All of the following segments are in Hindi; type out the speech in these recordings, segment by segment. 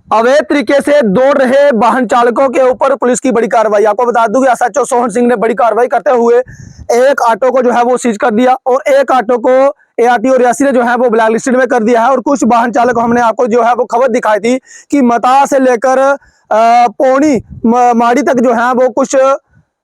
अवैध तरीके से दौड़ रहे वाहन चालकों के ऊपर पुलिस की बड़ी कार्रवाई। आपको बता दूं कि एसएचओ सोहन सिंह ने बड़ी कार्रवाई करते हुए एक ऑटो को जो है वो सीज कर दिया और एक ऑटो को एआरटीओ रियासी ने जो है वो ब्लैक लिस्टेड में कर दिया है। और कुछ वाहन चालक, हमने आपको जो है वो खबर दिखाई थी कि मता से लेकर पौनी माड़ी तक जो है वो कुछ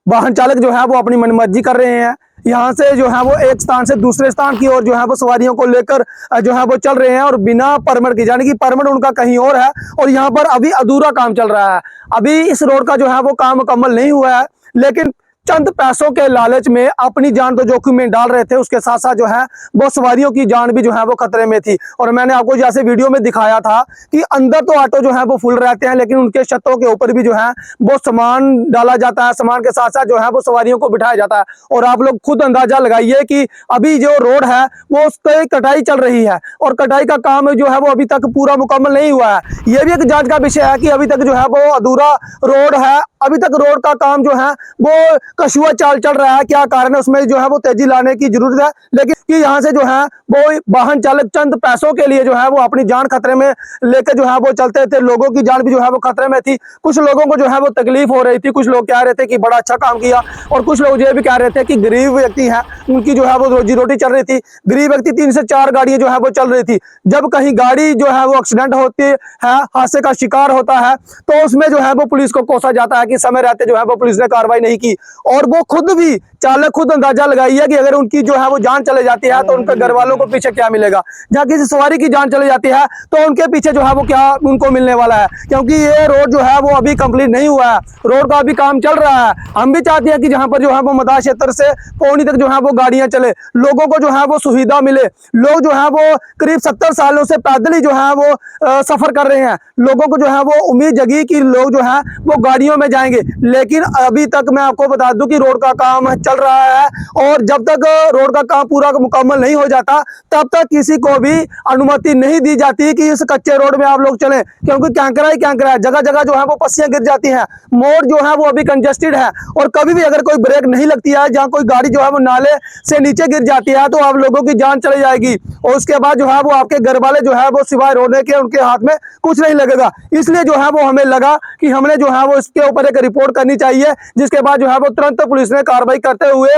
वाहन चालक जो है वो अपनी मनमर्जी कर रहे हैं। यहाँ से जो है वो एक स्थान से दूसरे स्थान की ओर जो है वो सवारियों को लेकर जो है वो चल रहे हैं और बिना परमिट के, यानी कि परमिट उनका कहीं और है और यहाँ पर अभी अधूरा काम चल रहा है। अभी इस रोड का जो है वो काम मुकम्मल नहीं हुआ है, लेकिन चंद पैसों के लालच में अपनी जान तो जोखिम में डाल रहे थे, उसके साथ साथ जो है वो सवारियों की जान भी जो है वो खतरे में थी। और मैंने आपको जैसे वीडियो में दिखाया था कि अंदर तो ऑटो जो है वो फुल रहते हैं, लेकिन उनके छतों के ऊपर भी जो है वो सामान डाला जाता है, सामान के साथ साथ जो है वो सवारियों को बिठाया जाता है। और आप लोग खुद अंदाजा लगाइए कि अभी जो रोड है वो उस पर कटाई चल रही है और कटाई का काम जो है वो अभी तक पूरा मुकम्मल नहीं हुआ है। ये भी एक जांच का विषय है कि अभी तक जो है वो अधूरा रोड है, अभी तक रोड का काम जो है वो कछुआ चाल चल रहा है। क्या कारण है, उसमें जो है वो तेजी लाने की जरूरत है। लेकिन कि यहाँ से जो है वो वाहन चालक चंद पैसों के लिए जो है वो अपनी जान खतरे में लेकर जो है वो चलते थे, लोगों की जान भी जो है वो खतरे में थी। कुछ लोगों को जो है वो तकलीफ हो रही थी, कुछ लोग कह रहे थे कि बड़ा अच्छा काम किया और कुछ लोग ये भी कह रहे थे कि गरीब व्यक्ति है, उनकी जो है वो रोजी रोटी चल रही थी। गरीब व्यक्ति 3 से 4 गाड़ियां जो है वो चल रही थी। जब कहीं गाड़ी जो है वो एक्सीडेंट होती है, हादसे का शिकार होता है, तो उसमें जो है वो पुलिस को कोसा जाता है कि समय रहते जो है वो पुलिस ने कार्रवाई नहीं की। और वो खुद भी चालक खुद अंदाजा लगाइए कि अगर उनकी जो है वो जान चले जाती है तो उनके घर वालों को पीछे क्या मिलेगा। जहाँ किसी सवारी की जान चली जाती है तो उनके पीछे जो है वो क्या उनको मिलने वाला है, क्योंकि ये रोड जो है वो अभी कंप्लीट नहीं हुआ है, रोड का अभी काम चल रहा है। हम भी चाहते हैं कि जहाँ पर जो है वो मदार क्षेत्र से पौनी तक जो है वो गाड़ियां चले, लोगों को जो है वो सुविधा मिले। लोग जो है वो करीब 70 सालों से पैदल ही जो है वो सफर कर रहे हैं। लोगों को जो है वो उम्मीद जगी कि लोग जो है वो गाड़ियों में जाएंगे, लेकिन अभी तक मैं आपको बता दूं कि रोड का काम चल रहा है और जब तक रोड का काम पूरा मुकम्मल नहीं हो जाता तब तक किसी को भी अनुमति नहीं दी जाती कि इस कच्चे रोड में आप लोग चलें, क्योंकि कैंकरा ही कैंकरा है। जगह जगह जो है वो पस्सियां गिर जाती हैं, मोड़ जो है वो अभी कंजेस्टेड है और कभी भी अगर कोई ब्रेक नहीं लगती है, जहाँ कोई गाड़ी जो है वो नाले से नीचे गिर जाती है तो आप लोगों की जान चली जाएगी और उसके बाद जो है वो आपके घर वाले जो है वो सिवाय रोने के उनके हाथ में कुछ नहीं लगेगा। इसलिए जो है वो हमें लगा कि हमने जो है वो इसके ऊपर एक रिपोर्ट करनी चाहिए, जिसके बाद जो है वो तुरंत पुलिस ने कार्रवाई करते हुए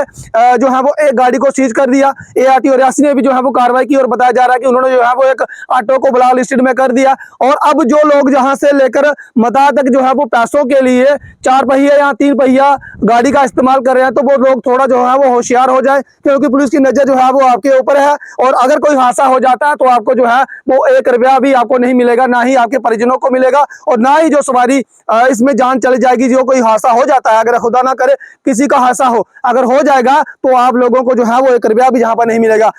जो है वो एक गाड़ी को सीज कर दिया। एआरटीओ रियासी ने भी जो है वो कार्रवाई की और बताया जा रहा है कि उन्होंने जो है वो एक ऑटो को ब्लैक लिस्टेड में कर दिया। और अब जो लोग जहां से लेकर मता तक जो है वो पैसों के लिए 4 पहिया या 3 पहिया गाड़ी का इस्तेमाल कर रहे हैं, तो वो लोग थोड़ा जो है वो होशियार हो जाए, क्योंकि पुलिस की नजर जो है वो आपके ऊपर है। और अगर कोई हादसा हो जाता है तो आपको जो है वो 1 रुपया भी आपको नहीं मिलेगा, ना ही आपके परिजनों को मिलेगा और ना ही जो सवारी इसमें जान चली जाएगी। जो कोई हादसा हो जाता है, अगर खुदा ना करे किसी का हादसा हो, अगर हो जाएगा तो आप लोगों को जो है वो 1 रुपया भी जहां पर नहीं मिलेगा।